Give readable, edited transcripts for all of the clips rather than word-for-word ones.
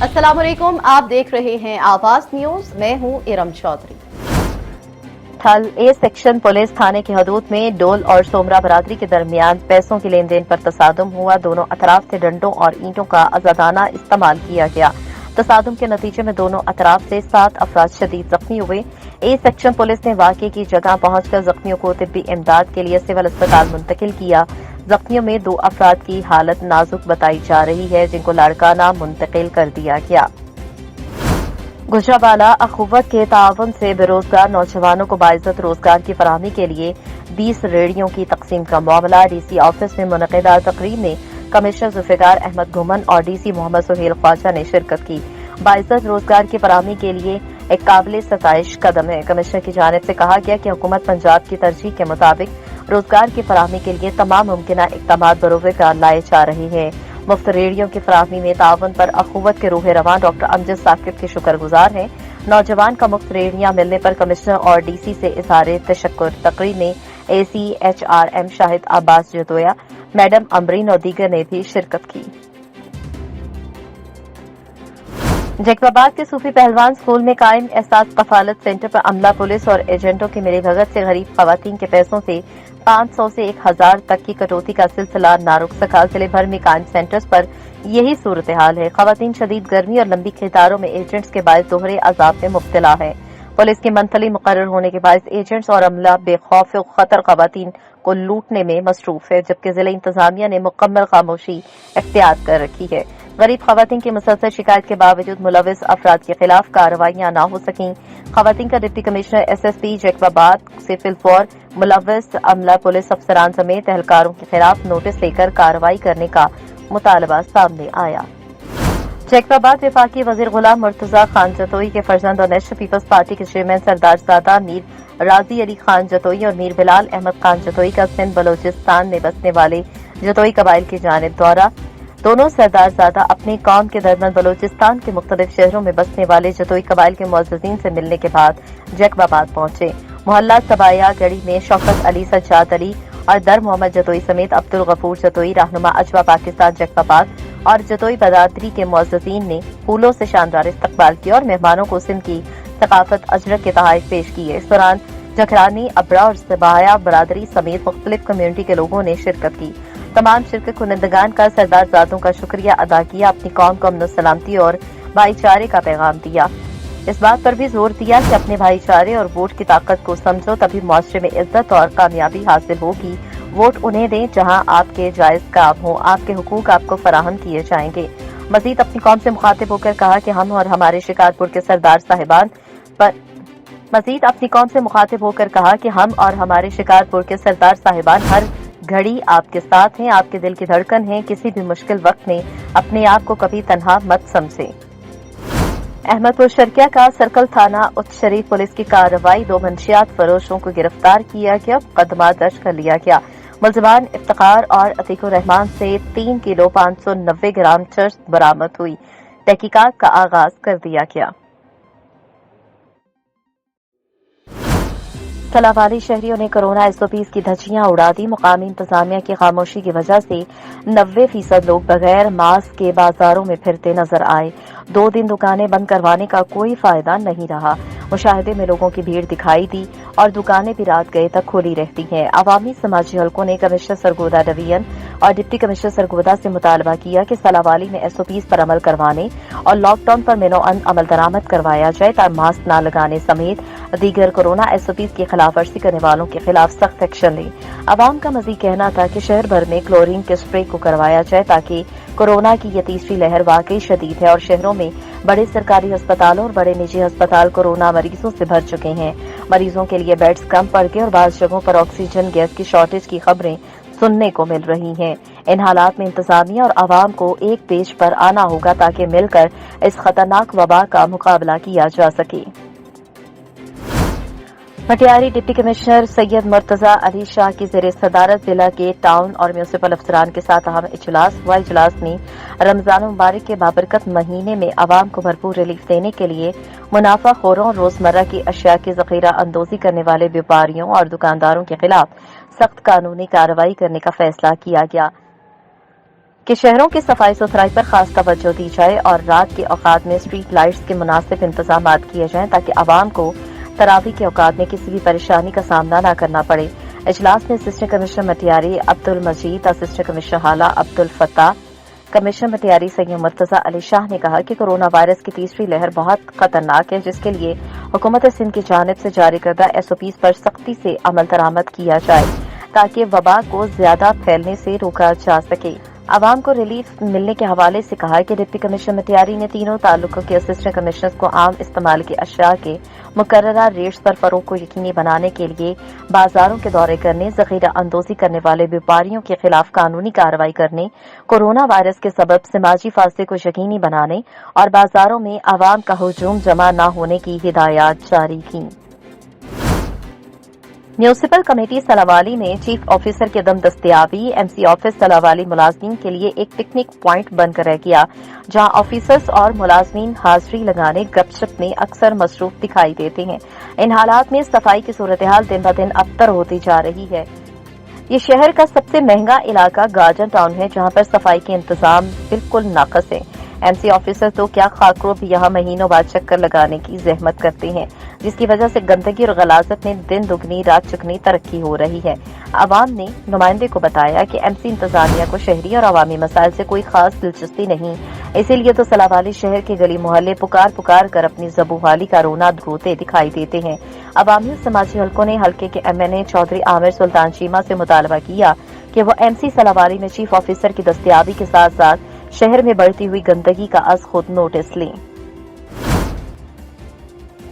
अस्सलाम वालेकुम, आप देख रहे हैं आवाज न्यूज। मैं हूं इरम चौधरी। थल ए सेक्शन पुलिस थाने की हदूद में डोल और सोमरा बरादरी के दरमियान पैसों की लेन देन पर तसादुम हुआ। दोनों अतराफ से डंडों और ईंटों का आजादाना इस्तेमाल किया गया। तसादुम के नतीजे में दोनों अतराफ से 7 अफराद शदीद जख्मी हुए। ए सेक्शन पुलिस ने वाकये की जगह पहुंचकर जख्मियों को तिब्बी इमदाद के लिए सिविल अस्पताल मुंतकिल किया। जख्मियों में 2 अफराद की हालत नाजुक बताई जा रही है, जिनको लाड़काना मुंतकिल कर दिया गया। गुजरावाला अखुवत के ताउन से बेरोजगार नौजवानों को बाइज्जत रोजगार की फराहमी के लिए 20 रेहड़ियों की तकसीम का मामला। डीसी ऑफिस में मुनक़िदा तकरीब में कमिश्नर जुल्फ़िकार अहमद घुमन और डीसी मोहम्मद सुहेल ख्वाजा ने शिरकत की। बाइज्जत रोजगार की फराहमी के लिए एक काबिल सताइश कदम है। कमिश्नर की जानिब से कहा गया कि हुकूमत पंजाब की तरजीह के मुताबिक रोजगार की फराहमी के लिए तमाम मुमकिन इक़दाम बरोज़गार लाए जा रहे हैं। मुफ्त रेहड़ियों की फराहमी में ताउन पर अखुवत के रूह रवान डॉक्टर अमजद साकिब के शुक्रगुजार हैं। नौजवान का मुफ्त रेहड़ियां मिलने पर कमिश्नर और डीसी से इज़हार तशक्कुर। तकरीब में ACHRM शाहिद अब्बास जतोया, मैडम अमरीन और दीगर ने भी शिरकत की। जैकबाबाद के सूफी पहलवान स्कूल में कायम एहसास कफालत सेंटर पर अमला, पुलिस और एजेंटों की मिलीभगत से गरीब खवातीन के पैसों से 500 से 1000 तक की कटौती का सिलसिला ना रुक सका। जिले भर में कायम सेंटर्स पर यही सूरत हाल है। खवातीन शदीद गर्मी और लंबी कतारों में एजेंट्स के बायस दोहरे अजाब में मुब्तला है। पुलिस की मंथली मुकर्रर होने के बायस एजेंट्स और अमला बेखौफ खतर खवातीन को लूटने में मसरूफ है, जबकि जिला इंतजामिया ने मुकम्मल खामोशी इख्तियार कर रखी है। गरीब खवातीन की मुसलसल शिकायत के बावजूद मुलविस अफराद के खिलाफ कार्रवाइयां न हो सकीं। खवातीन का डिप्टी कमिश्नर SSP जैकबाबाद से फिलफौर मुलविस अमला, पुलिस अफसरान समेत एहलकारों के खिलाफ नोटिस लेकर कार्रवाई करने का मुतालबा सामने आया। जैकबाबाद वफाकी वजीर गुलाम मुर्तजा खान जतोई के फर्जंद और नेशनल पीपल्स पार्टी के चेयरमैन सरदारजादा मीर राजी अली खान जतोई और मीर बिलाल अहमद खान जतोई का सिंध बलोचिस्तान में बसने वाले जतोई कबाइल की जानिब द्वारा दोनों सरदारजादा अपनी कौम के दरमियान बलोचिस्तान के मुख्तलिफ शहरों में बसने वाले जतोई कबाइल के मुअज़्ज़िज़ीन से मिलने के बाद जैकबाबाद पहुंचे। मोहल्ला सबाया गढ़ी में शौकत अली, सज्जाद अली और दर मोहम्मद जतोई समेत अब्दुल गफूर जतोई, रहनुमा अजवा पाकिस्तान जैकबाबाद और जतोई बरादरी के मुअज़्ज़िज़ीन ने फूलों से शानदार इस्तकबाल किया और मेहमानों को सिंध की सकाफत अजरक के तोहफे पेश किए। इस दौरान जखरानी, अबरा और सबाया बरादरी समेत मुख्तलिफ कम्युनिटी के लोगों ने शिरकत की। तमाम शिरकत कुनंदगान का सरदारजादों का शुक्रिया अदा किया, अपनी कौम को अमन सलामती और भाईचारे का पैगाम दिया। इस बात पर भी जोर दिया कि अपने भाईचारे और वोट की ताकत को समझो, तभी मुआशरे में इज्जत और कामयाबी हासिल होगी। वोट उन्हें दें जहां आपके जायज काम हो, आपके हुकूक आपको फराहम किए जाएंगे। मजीद अपनी कौम से मुखातिब होकर कहा कि हम और हमारे शिकारपुर के सरदार साहिबान हर घड़ी आपके साथ हैं, आपके दिल की धड़कन हैं। किसी भी मुश्किल वक्त में अपने आप को कभी तन्हा मत समझें। अहमदपुर शर्किया का सर्कल थाना उच्च शरीफ पुलिस की कार्रवाई, 2 मंशियात फरोशों को गिरफ्तार किया गया, मुकदमा दर्ज कर लिया गया। मुलजिमान इफ्तिखार और अतीकुर रहमान से 3 किलो 590 ग्राम चर्च बरामद हुई। तहकीकात का आगाज कर दिया गया। सलावाली शहरियों ने कोरोना SOPs की धज्जियां उड़ा दी। मुकामी इंतजामिया की खामोशी की वजह से 90% लोग बगैर मास्क के बाजारों में फिरते नजर आए। 2 दिन दुकानें बंद करवाने का कोई फायदा नहीं रहा। मुशाहिदे में लोगों की भीड़ दिखाई दी और दुकानें भी रात गए तक खुली रहती हैं। अवामी समाजी हलकों ने कमिश्नर सरगोदा डिवीजन और डिप्टी कमिश्नर सरगोदा से मुतालबा किया कि सलावाली में SOPs पर अमल करवाने और लॉकडाउन पर मिनोअन अमल दरामद करवाया जाए, ताकि मास्क न लगाने समेत दीगर कोरोना SOPs की खिलाफवर्जी करने वालों के खिलाफ सख्त एक्शन लें। अवाम का मजीद कहना था कि शहर भर में क्लोरीन के स्प्रे को करवाया जाए, ताकि कोरोना की ये तीसरी लहर वाकई शदीद है और शहरों में बड़े सरकारी अस्पतालों और बड़े निजी अस्पताल कोरोना मरीजों से भर चुके हैं। मरीजों के लिए बेड्स कम पड़ गए और बाज़ जगहों पर ऑक्सीजन गैस की शॉर्टेज की खबरें सुनने को मिल रही हैं। इन हालात में इंतजामिया और आवाम को एक पेज पर आना होगा, ताकि मिलकर इस खतरनाक वबा का मुकाबला किया जा सके। पटियारी डिप्टी कमिश्नर सैयद मुर्तजा अली शाह की ज़ेर सदारत जिला के टाउन और म्यूनिसिपल अफसरान के साथ अहम इजलास हुआ। इजलास में रमजान मुबारक के बाबरकत महीने में आवाम को भरपूर रिलीफ देने के लिए मुनाफा खोरों और रोजमर्रा की अशिया की जखीरा अंदोजी करने वाले व्यापारियों और दुकानदारों के खिलाफ सख्त कानूनी कार्रवाई करने का फैसला किया गया। कि शहरों की सफाई सुथराई पर खास तवज्जो दी जाए और रात के औकात में स्ट्रीट लाइट्स के मुनासिब इंतजाम किए जाएं ताकि आवाम को तरावी के औकात में किसी भी परेशानी का सामना न करना पड़े। इजलास में असिस्टेंट कमिश्नर मटियारी अब्दुल मजीद, असिस्टेंट कमिश्नर हाला अब्दुल फत्ताह, कमिश्नर मटियारी सैयद मुर्तजा अली शाह ने कहा कि कोरोना वायरस की तीसरी लहर बहुत खतरनाक है, जिसके लिए हुकूमत सिंध की जानिब से जारी करदा SOPs पर सख्ती से अमल दरामद किया जाए ताकि वबा को ज्यादा फैलने से रोका जा सके। आवाम को रिलीफ मिलने के हवाले से कहा कि डिप्टी कमिश्नर मटियारी ने तीनों ताल्लुकों के असिस्टेंट कमिश्नर्स को आम इस्तेमाल की अशिया के मुकर्ररा रेट्स पर फरोग को यकीनी बनाने के लिए बाजारों के दौरे करने, जखीरा अंदोजी करने वाले व्यापारियों के खिलाफ कानूनी कार्रवाई करने, कोरोना वायरस के सबब समाजी फासले को यकीनी बनाने और बाजारों में आवाम का हुजूम जमा न होने की हिदायत जारी की। म्यूनिसिपल कमेटी सलावाली में चीफ ऑफिसर की अदम दस्तयाबी MC ऑफिस सलावाली मुलाजमीन के लिए एक पिकनिक प्वाइंट बनकर रह गया, जहां ऑफिसर्स और मुलाजमीन हाजिरी लगाने गपशप में अक्सर मसरूफ दिखाई देते हैं। इन हालात में सफाई की सूरत हाल दिन ब दिन अबतर होती जा रही है। ये शहर का सबसे महंगा इलाका गार्डन टाउन है, जहां पर सफाई के इंतजाम बिल्कुल नाकस है। MC ऑफिसर तो क्या खाकरों भी यहाँ महीनों बाद चक्कर लगाने की जहमत करते हैं, जिसकी वजह से गंदगी और गलाजत में दिन दुगनी रात चुगनी तरक्की हो रही है। आवाम ने नुमाइंदे को बताया कि MC इंतजामिया को शहरी और अवामी मसाइल से कोई खास दिलचस्पी नहीं, इसीलिए तो सलावाली शहर के गली मोहल्ले पुकार पुकार कर अपनी जबूहाली का रोना धोते दिखाई देते हैं। अवामी समाजी हल्कों ने हल्के के MNA चौधरी आमिर सुल्तान चीमा से मुतालबा किया कि वो MC सलावाली में चीफ ऑफिसर की दस्तयाबी के साथ साथ शहर में बढ़ती हुई गंदगी का आज खुद नोटिस लें।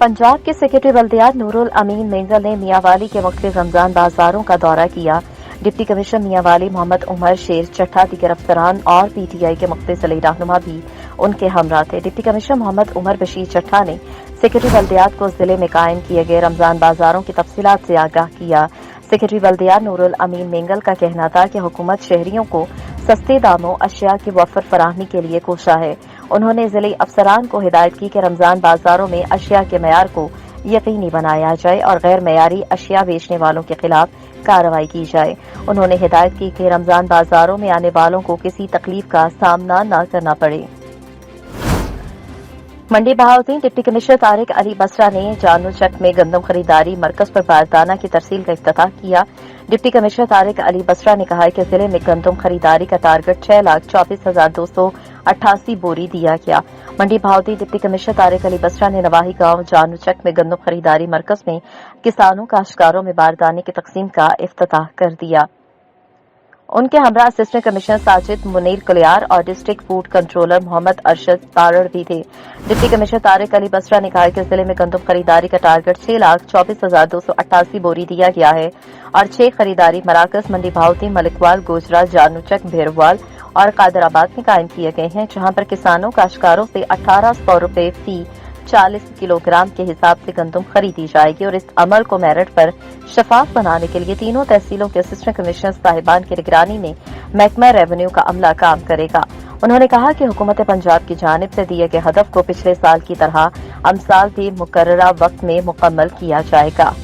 पंजाब के सेक्रेटरी बल्दियात नूरुल अमीन मेंगल ने मियांवाली के मुख्तलिफ रमजान बाजारों का दौरा किया। डिप्टी कमिश्नर मियांवाली मोहम्मद उमर शेर चट्ठा, दीगर अफसरान और PTI के मुख्तलिफ ज़िले रहनुमा भी उनके हमरा थे। डिप्टी कमिश्नर मोहम्मद उमर बशीर चट्ठा ने सेक्रेटरी बल्दियात को जिले में कायम किए गए रमजान बाजारों की तफसीलात से आगाह किया। सेक्रेटरी बल्दियात नूरुल अमीन मेंगल का कहना था कि हुकूमत शहरियों को सस्ते दामों अशिया की वफर फराहमी के लिए कोशा है। उन्होंने जिले अफसरान को हिदायत की कि रमजान बाजारों में अशिया के मयार को यकीनी बनाया जाए और गैर मयारी अशिया बेचने वालों के खिलाफ कार्रवाई की जाए। उन्होंने हिदायत की कि रमजान बाजारों में आने वालों को किसी तकलीफ का सामना न करना पड़े। मंडी बहाउद्दीन डिप्टी कमिश्नर तारिक अली बसरा ने जानू चक में गंदम खरीदारी मरकज पर बारदाना की तरसील का इफ्तिताह किया। डिप्टी कमिश्नर तारिक अली बसरा ने कहा कि जिले में गंदम खरीदारी का टारगेट 6,24,288 बोरी दिया गया। मंडी बहाउद्दीन डिप्टी कमिश्नर तारिक अली बसरा ने नवाही गांव जानू चक में गंदम खरीदारी मरकज में किसानों काश्तकारों में बारदाने की तकसीम का इफ्तिताह कर दिया। उनके हमरा असिस्टेंट कमिश्नर साजिद मुनीर कुलियार और district food controller Mohammad Arshad Tarar भी थे। डिप्टी कमिश्नर तारिक अली बसरा ने कहा कि जिले में गंदम खरीदारी का टारगेट 6,24,288 बोरी दिया गया है और 6 खरीदारी मराकज मंडी बहाउद्दीन, मलिकवाल, गोजरा, जानूचक, भेरवाल और कादराबाद में कायम किए गए हैं, जहां पर किसानों काश्तकारों से 1,800 रुपए फी 40 किलोग्राम के हिसाब से गंदम खरीदी जाएगी और इस अमल को मेरिट पर शफाफ बनाने के लिए तीनों तहसीलों के असिस्टेंट कमिश्नर साहिबान की निगरानी में महकमा रेवेन्यू का अमला काम करेगा। उन्होंने कहा कि हुकूमत पंजाब की जानिब से दिए गए हदफ को पिछले साल की तरह अमसाल भी मुकर्ररा वक्त में मुकम्मल किया जाएगा।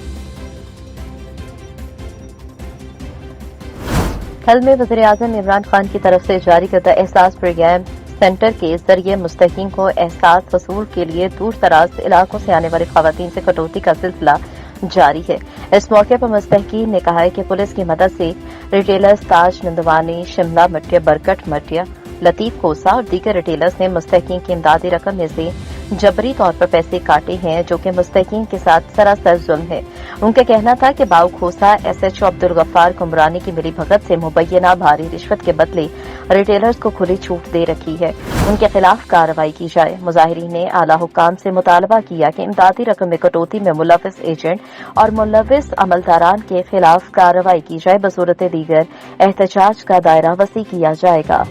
कल में वज़ीर-ए-आज़म इमरान खान की तरफ से जारी करदा एहसास प्रोग्राम सेंटर के जरिए मुस्तहीक़ीन को एहसास वसूल के लिए दूर दराज इलाकों से आने वाली खवातीन से कटौती का सिलसिला जारी है। इस मौके पर मुस्तहीक़ीन ने कहा है कि पुलिस की मदद से रिटेलर्स ताज नंदवानी, शिमला मटिया, बरकट मटिया, लतीफ खोसा और दीगर रिटेलर्स ने मुस्तहीक़ीन की इमदादी रकम में से जबरी तौर पर पैसे काटे हैं, जो कि मुस्तहीक़ीन के साथ सरासर जुल्म है। उनका कहना था कि बाऊ खोसा SHO अब्दुल गफ्फार कुमरानी की मिली भगत से मुबैना भारी रिश्वत के बदले रिटेलर्स को खुली छूट दे रखी है, उनके खिलाफ कार्रवाई की जाए। मुजाहिरीन ने आला हुकाम से मुतालबा किया कि इमदादी रकम में कटौती में मुलविस एजेंट और मुलविस अमलदारान के खिलाफ कार्रवाई की जाए, बसूरत दीगर एहतजाज का दायरा वसी किया जाएगा।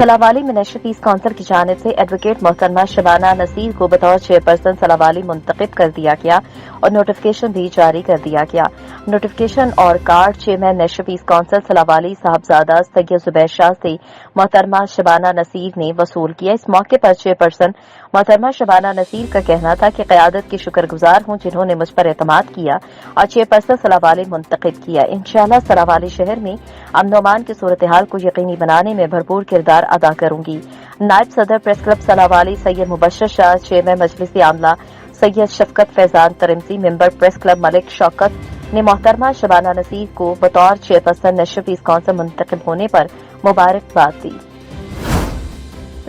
सलावाली म्युनिसिपल पीस काउंसिल की जानिब से एडवोकेट मोहतरमा शबाना नसीर को बतौर चेयरपर्सन सलावाली मुंतखब कर दिया गया और नोटिफिकेशन भी जारी कर दिया गया। नोटिफिकेशन और card chairman national peace council सलावाली साहबजादा सैयद जुबैर शाह से मोहतरमा शबाना नसीर ने वसूल किया। इस मौके पर चेयरपर्सन मोहतरमा शबाना नसीर का कहना था कि क़यादत की शुक्रगुजार हूं जिन्होंने मुझ पर एतमाद किया और चेयरपर्सन सलावाली मुंतखब किया। इंशाअल्लाह सलावाली शहर में अमन अमान की सूरत हाल को यकीनी बनाने में भरपूर किरदार अदा करूंगी। नायब सदर प्रेस क्लब सलावाली सैयद मुबशर शाह, चेयरमैन मजलिस आमला Syed Shafqat Faizan Tirmizi, member press club Malik Shaukat ने मोहतरमा शबाना नसीर को बतौर चेयरपर्सन नेशनल पीस काउंसिल मुंतखब होने पर मुबारकबाद दी।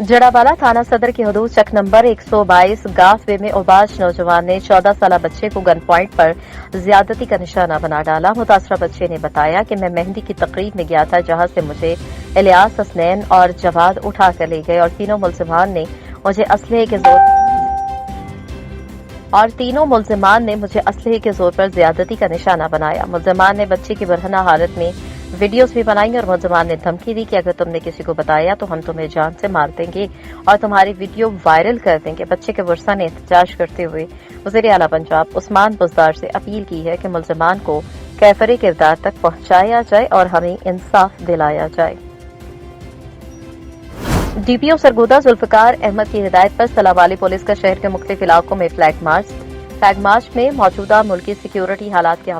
जड़ावाला थाना सदर की हदूद चक नंबर 122 गाफ वे में उबाज नौजवान ने 14 साल बच्चे को गन पॉइंट पर ज्यादती का निशाना बना डाला। मुतासरा बच्चे ने बताया कि मैं मेहंदी की तकरीब में गया था जहां से मुझे इलियास, हसनैन और जवाद उठा कर ले गए और तीनों मुलजिमान ने मुझे असलहे के जोर पर ज्यादती का निशाना बनाया। मुलजिमान ने बच्चे की बरहना हालत में वीडियोस भी बनाई और मुलजिमान ने धमकी दी कि अगर तुमने किसी को बताया तो हम तुम्हें जान से मार देंगे और तुम्हारी वीडियो वायरल कर देंगे। बच्चे के वर्षा ने एहतजाज करते हुए वज़ीर आला पंजाब उस्मान बुज़दार से अपील की है कि मुलजिमान को कैफरे किरदार तक पहुंचाया जाए और हमें इंसाफ दिलाया जाए। डीपीओ सरगोदा जुल्फकार अहमद की हिदायत पर सलावाली पुलिस का शहर के मुख्तलिफ इलाकों में फ्लैग मार्च में मौजूदा मुल्की सिक्योरिटी हालात के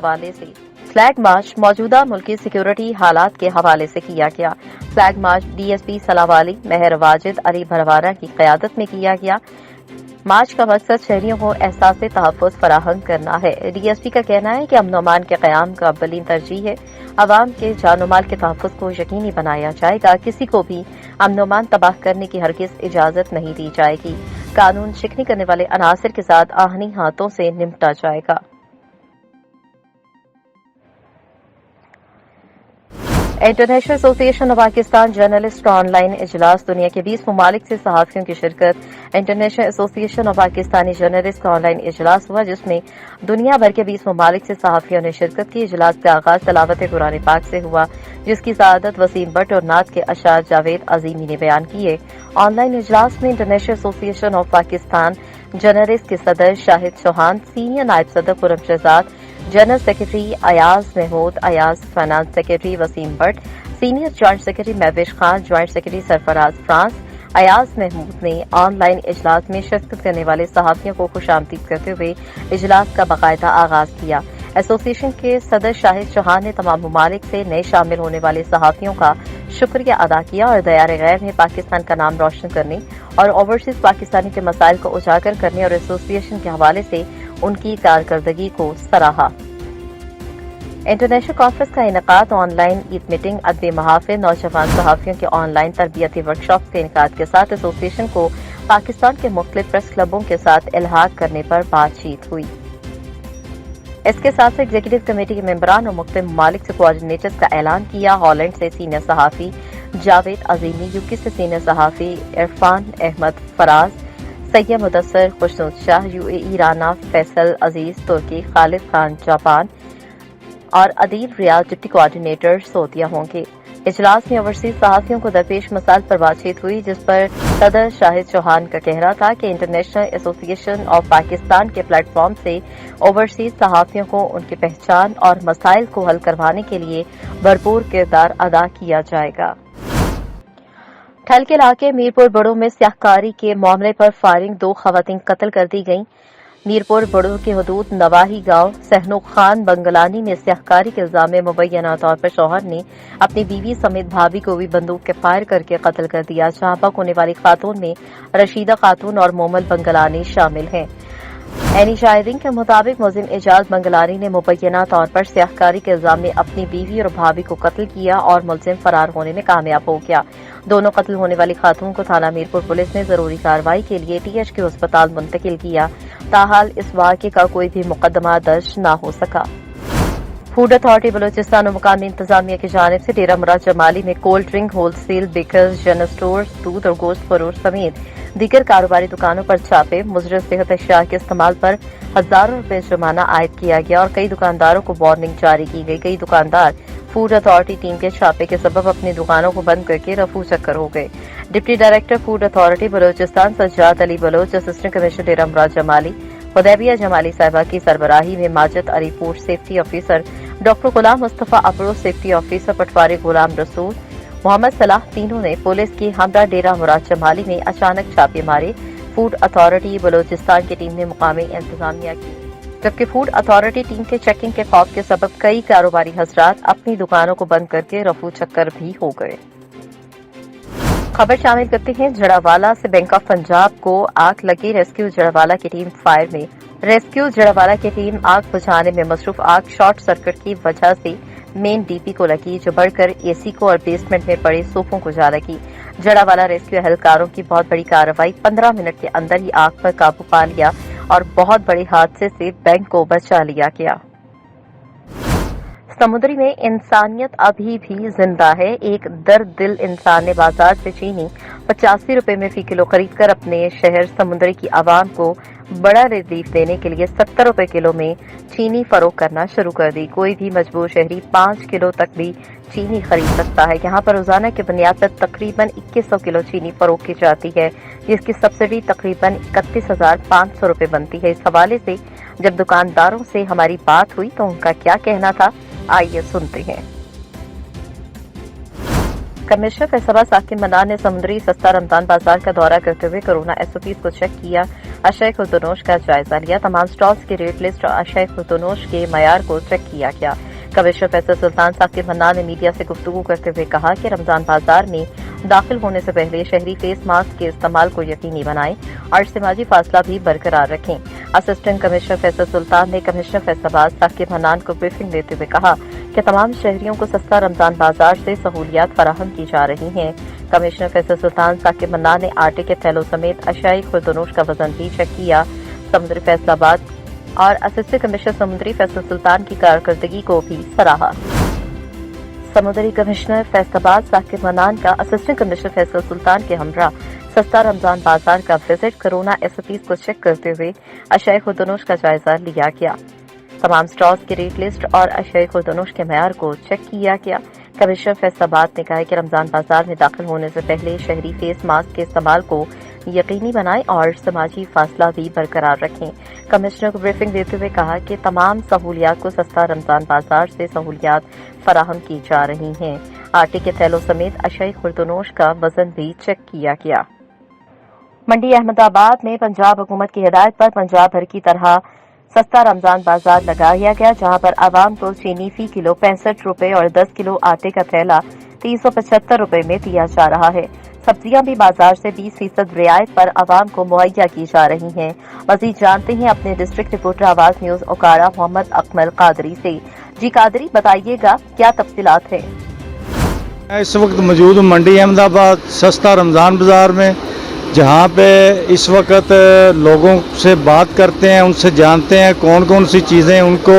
हवाले से किया गया। फ्लैग मार्च डीएसपी सलावाली मेहर वाजिद अली भरवाना की क़यादत में किया गया। मार्च का मकसद शहरियों को एहसास तहफ़्फ़ुज़ फराहम करना है। डीएसपी का कहना है कि अमन अमान के क़याम का अव्वलीन तरजीह है। अवाम के जान माल के तहफ़्फ़ुज़ को यकीनी बनाया जाएगा। किसी को भी अमन अमान तबाह करने की हरगिज़ इजाज़त नहीं दी जाएगी। कानून शिकनी करने वाले अनासर के साथ आहनी हाथों से निपटा जाएगा। International Association of Pakistan journalist का ऑनलाइन इजलास, दुनिया के 20 ममालिक से सहाफ़ियों की शिरकत। International Association of Pakistani journalist का ऑनलाइन इजलास हुआ जिसमें दुनिया भर के 20 ममालिक से सहाफ़ियों ने शिरकत की। इजलास का आगाज तलावत कुरान पाक से हुआ जिसकी सआदत वसीम भट्ट और नात के अशार जावेद अजीमी ने बयान किए। ऑनलाइन इजलास में International Association of Pakistan journalist के सदर शाहिद चौहान, सीनियर नायब सदर Khurram Shahzad, general secretary Ayaz Mahmood Ayaz, finance secretary Waseem Bhatt, senior joint secretary Mahwish Khan, joint secretary Sarfraz France Ayaz Mahmood ने ऑनलाइन इजलास में शिरकत करने वाले सहाफ़ियों को खुशामदीद करते हुए इजलास का बाकायदा आगाज किया। एसोसिएशन के सदर शाहिद चौहान ने तमाम ममालिक से नए शामिल होने वाले सहाफ़ियों का शुक्रिया अदा किया और दयार गैर में पाकिस्तान का नाम रोशन करने और ओवरसीज पाकिस्तानी के मसाइल को उजागर करने और एसोसिएशन के हवाले से उनकी कारकर्दगी को सराहा। इंटरनेशनल कॉन्फ्रेंस का इनेकाद, ऑनलाइन ईद मीटिंग, अदबी महाफिल, नौजवान सहाफ़ियों के ऑनलाइन तरबियती वर्कशॉप के इनेकाद के साथ एसोसिएशन को पाकिस्तान के मुख्तलिफ प्रेस क्लबों के साथ इल्हाक करने पर बातचीत हुई। इसके साथ एग्जीक्यूटिव कमेटी के मेंबरान और मुख्तलिफ ममालिक से कोऑर्डिनेटर्स का ऐलान किया। हॉलैंड से सीनियर सहाफ़ी जावेद अजीमी, यूके से सीनियर सहाफ़ी इरफान अहमद फराज, सैयद मुदस्सर खुशनूद शाह, यूएई राना फैसल अजीज तुर्की, खालिद खान जापान और अदील रियाज डिप्टी कोऑर्डिनेटर सऊदीया होंगे। इजलास में ओवरसीज सहाफ़ियों को दरपेश मसाइल पर बातचीत हुई जिस पर सदर शाहिद चौहान का कहना था कि इंटरनेशनल एसोसिएशन ऑफ पाकिस्तान के प्लेटफॉर्म से ओवरसीज सहाफ़ियों को उनकी पहचान और मसाइल को हल करवाने के लिए भरपूर किरदार अदा किया जाएगा। ठल के इलाके मीरपुर बड़ो में स्याहकारी के मामले पर फायरिंग, 2 खवातीन कत्ल कर दी गईं। मीरपुर बड़ो के हदूद नवाही गांव सहनुक खान बंगलानी में स्याहकारी के इल्जाम में मुबैना तौर पर शौहर ने अपनी बीवी समेत भाभी को भी बंदूक के फायर करके कत्ल कर दिया। जहां बक होने वाली खातून में रशीदा खातून और मोमल बंगलानी शामिल हैं। एनी शाहिदीन के मुताबिक मुलजिम एजाज बंगलानी ने मुबैना तौर पर स्याहकारी के इल्जाम में अपनी बीवी और भाभी को कत्ल किया और मुलजिम फरार होने में कामयाब हो गया। दोनों कत्ल होने वाली खातून को थाना मीरपुर पुलिस ने जरूरी कार्रवाई के लिए टीएचके अस्पताल मुंतकिल किया। ताहाल इस वाक़े का कोई भी मुकदमा दर्ज न हो सका। फूड अथॉरिटी बलूचिस्तान और मुकामी इंतजामिया की जानिब से डेरा मुराद जमाली में cold drink, wholesale, bakers, general store, दूध और गोश्त फरोश समेत दीगर कारोबारी दुकानों पर छापे, मुजर सेहत अशिया के इस्तेमाल पर हजारों रुपए जुर्माना आयद किया गया और कई दुकानदारों को वार्निंग जारी की गई। कई दुकानदार फूड अथॉरिटी टीम के छापे के सबब अपनी दुकानों को बंद करके रफू चक्कर हो गए। Deputy director food authority Balochistan Sajjad Ali Baloch, assistant commissioner Dera Murad Jamali, Hudaibia Jamali साहिबा की सरबराही में Majid Ali food safety officer, doctor Ghulam Mustafa Afroz safety officer, पटवारी गुलाम रसूल, मोहम्मद सलाह, तीनों ने पुलिस की हमरा डेरा मुराद जमाली में अचानक छापे मारे। फूड अथॉरिटी बलोचिस्तान की टीम ने मुकामी इंतजामिया की, जबकि फूड अथॉरिटी टीम के चेकिंग के खौफ के सबब कई कारोबारी हजरात अपनी दुकानों को बंद करके रफू चक्कर भी हो गए। खबर शामिल करते हैं जड़ावाला से। बैंक ऑफ पंजाब को आग लगी, रेस्क्यू जड़ावाला की टीम फायर में। रेस्क्यू जड़ावाला की टीम आग बुझाने में मसरूफ। आग शॉर्ट सर्किट की वजह से मेन डीपी को लगी, जो बढ़कर एसी को और बेसमेंट में पड़े सोफों को जा लगी। जड़ावाला रेस्क्यू एहलकारों की बहुत बड़ी कार्रवाई, 15 मिनट के अंदर ही आग पर काबू पा लिया और बहुत बड़े हादसे से बैंक को बचा लिया गया। समुद्री में इंसानियत अभी भी जिंदा है। एक दर्द दिल इंसान ने बाजार से चीनी 85 रुपए में फी किलो खरीद कर अपने शहर समुद्री की आवाम को बड़ा रिलीफ देने के लिए 70 रुपए किलो में चीनी फरोख्त करना शुरू कर दी। कोई भी मजबूर शहरी 5 किलो तक भी चीनी खरीद सकता है। यहाँ पर रोजाना की बुनियाद पर तकरीबन 2100 किलो चीनी फरोख्त की जाती है, जिसकी सब्सिडी तकरीबन 31,500 रुपए बनती है। इस हवाले से जब दुकानदारों से हमारी बात हुई तो उनका क्या कहना था, आइए सुनते हैं। कमिश्नर फैसलाबाद साकिब मनान ने समुद्री सस्ता रमजान बाजार का दौरा करते हुए कोरोना एसओपीज को चेक किया, अशय खुर्दनोश का जायजा लिया। तमाम स्टॉल्स की रेट लिस्ट और अशय खुर्दनोश के मयार को चेक किया गया। कमिश्नर फैसल सुल्तान साकिब मनान ने मीडिया से गुफ्तगू करते हुए कहा कि रमजान बाजार में दाखिल होने से पहले शहरी फेस मास्क के इस्तेमाल को यकीनी बनाएं और इज्तिमाई फासला भी बरकरार रखें। असिस्टेंट कमिश्नर फैसल सुल्तान ने कमिश्नर फैसलाबाद साकिब मनान को ब्रीफिंग देते हुए कहा कि तमाम शहरियों को सस्ता रमजान बाजार से सहूलियात फराहम की जा रही हैं। कमिश्नर फैसल सुल्तान साकिब मनान ने आटे के थैलों समेत अशाई खुर्दनोश का वजन भी चेक किया। समुद्री फैसलाबाद और असिस्टेंट कमिश्नर समुद्री फैसल सुल्तान की कारकर्दगी को भी सराहा। समुद्री कमिश्नर फैसलाबाद साकिब मनान का असिस्टेंट कमिश्नर फैसल सुल्तान के हमरा सस्ता रमजान बाजार का विजिट, कोरोना एसओपीज को चेक करते हुए अशय खुर्दनोश का जायजा लिया गया। तमाम स्टॉल्स की रेट लिस्ट और अशय खुर्दनोश के मयार को चेक किया गया। कमिश्नर फैसलाबाद ने कहा कि रमजान बाजार में दाखिल होने से पहले शहरी फेस मास्क के इस्तेमाल को यकीनी बनाएं और समाजी फासला भी बरकरार रखें। कमिश्नर को ब्रीफिंग देते हुए कहा कि तमाम सहूलियात को सस्ता रमजान बाजार से सहूलियात फराहम की जा रही हैं। आटे के थैलों समेत अशय खुर्दनोश का वजन भी चेक किया गया। मंडी अहमदाबाद में पंजाब हुकूमत की हिदायत पर पंजाब भर की तरह सस्ता रमजान बाजार लगाया गया, जहां पर आवाम को चीनी फी किलो 65 रुपए और 10 किलो आटे का थैला 375 रुपए में दिया जा रहा है। सब्जियां भी बाजार से 20% रियायत पर आवाम को मुहैया की जा रही हैं। मजीद जानते हैं अपने डिस्ट्रिक्ट रिपोर्टर आवाज न्यूज ओकाड़ा मोहम्मद अकमल कादरी से। जी कादरी, बताइएगा क्या तफसीलात है। इस वक्त मौजूद हूँ मंडी अहमदाबाद सस्ता रमज़ान बाज़ार में, जहाँ पे इस वक्त लोगों से बात करते हैं, उनसे जानते हैं कौन कौन सी चीज़ें उनको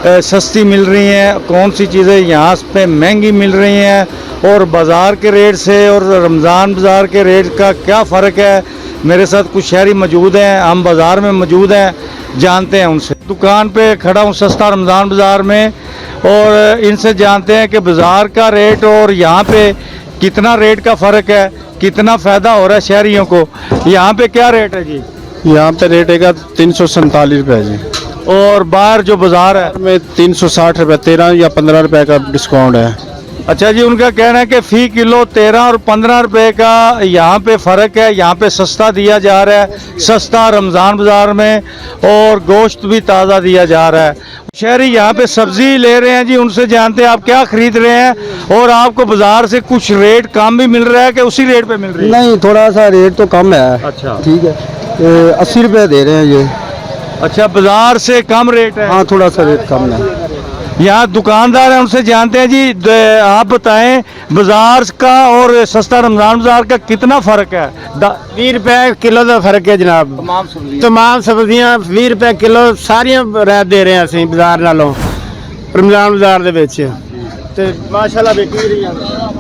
सस्ती मिल रही हैं, कौन सी चीज़ें यहाँ पे महंगी मिल रही हैं और बाज़ार के रेट से और रमज़ान बाज़ार के रेट का क्या फ़र्क है। मेरे साथ कुछ शहरी मौजूद हैं, हम बाज़ार में मौजूद हैं, जानते हैं उनसे। दुकान पे खड़ा हूँ सस्ता रमज़ान बाज़ार में और इनसे जानते हैं कि बाज़ार का रेट और यहाँ पे कितना रेट का फ़र्क है, कितना फ़ायदा हो रहा है शहरियों को। यहाँ पे क्या रेट है जी? यहाँ पे रेट है 347 रुपये जी, और बाहर जो बाज़ार है में 360 रुपये, 13 या 15 रुपये का डिस्काउंट है। अच्छा जी, उनका कहना है कि फ़ी किलो 13 और 15 रुपए का यहाँ पे फ़र्क है। यहाँ पे सस्ता दिया जा रहा है, सस्ता रमज़ान बाज़ार में, और गोश्त भी ताज़ा दिया जा रहा है। शहरी यहाँ पे सब्जी ले रहे हैं जी, उनसे जानते हैं आप क्या खरीद रहे हैं और आपको बाज़ार से कुछ रेट कम भी मिल रहा है कि उसी रेट पे मिल रही है? नहीं, थोड़ा सा रेट तो कम है। अच्छा, ठीक है, 80 रुपये दे रहे हैं ये। अच्छा, बाज़ार से कम रेट है? हाँ, थोड़ा सा रेट कम है। यहाँ दुकानदार हैं, उनसे जानते हैं जी। आप बताएं बाजार का और सस्ता रमजान बाजार का कितना फर्क है? 20 रुपए किलो का फर्क है जनाब। तमाम सब्जियां 20 रुपए किलो सारियां रैत दे रहे हैं ਅਸੀਂ बाजार नालों रमजान बाजार ਦੇ ਵਿੱਚ ਤੇ माशाल्लाह बिकी रही है।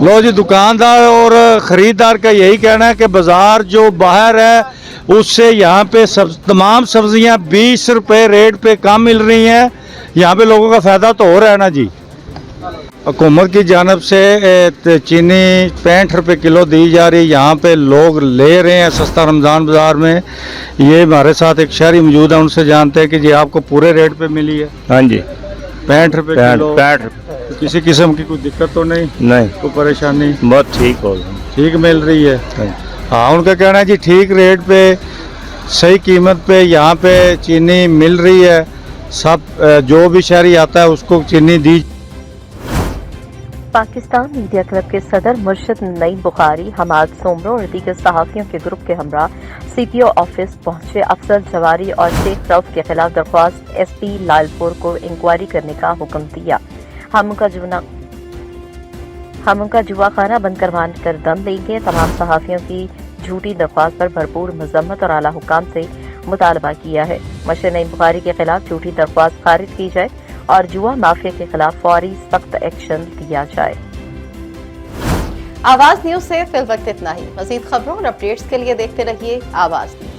लो जी, दुकानदार और खरीदार का यही कहना है कि बाजार जो बाहर है उससे यहाँ पे तमाम सब्जियां 20 रुपए रेट पे कम मिल रही हैं। यहाँ पे लोगों का फायदा तो हो रहा है ना जी। हुकूमत की जानब से चीनी 65 रुपये किलो दी जा रही, यहाँ पे लोग ले रहे हैं सस्ता रमज़ान बाज़ार में। ये हमारे साथ एक शहरी मौजूद है, उनसे जानते हैं कि जी आपको पूरे रेट पे मिली है? हाँ जी, 65 रुपये किलो। 65 किसी किस्म की कोई दिक्कत तो नहीं, नहीं, कोई परेशानी? बहुत ठीक हो गई। ठीक मिल रही है। हाँ। हाँ, उनका कहना है जी ठीक रेट पे सही कीमत पे यहाँ पे चीनी मिल रही है। सब जो भी शहरी आता है उसको चीनी दी। पाकिस्तान मीडिया क्लब के सदर मुर्शिद नईम बुखारी, हमाद सोमरो और दीगर सहाफ़ियों के ग्रुप के हमरा CPO ऑफिस पहुंचे अफसर जवारी और शेख रऊफ के खिलाफ दरख्वास्त SP लालपुर को इंक्वायरी करने का हुक्म दिया। हम उनका जुआ खाना बंद करवाने कर दम लेंगे। तमाम सहाफ़ियों की झूठी दरख्वास्त पर भरपूर मजम्मत और आला हुकाम से मुतालबा किया है। मुर्शिद नईम बुखारी के खिलाफ झूठी दरख्वास्त खारिज की जाए और जुआ माफिया के खिलाफ फौरी सख्त एक्शन लिया जाए। आवाज न्यूज से फिल वक्त इतना ही। मजीद खबरों और अपडेट्स के लिए देखते रहिए आवाज न्यूज।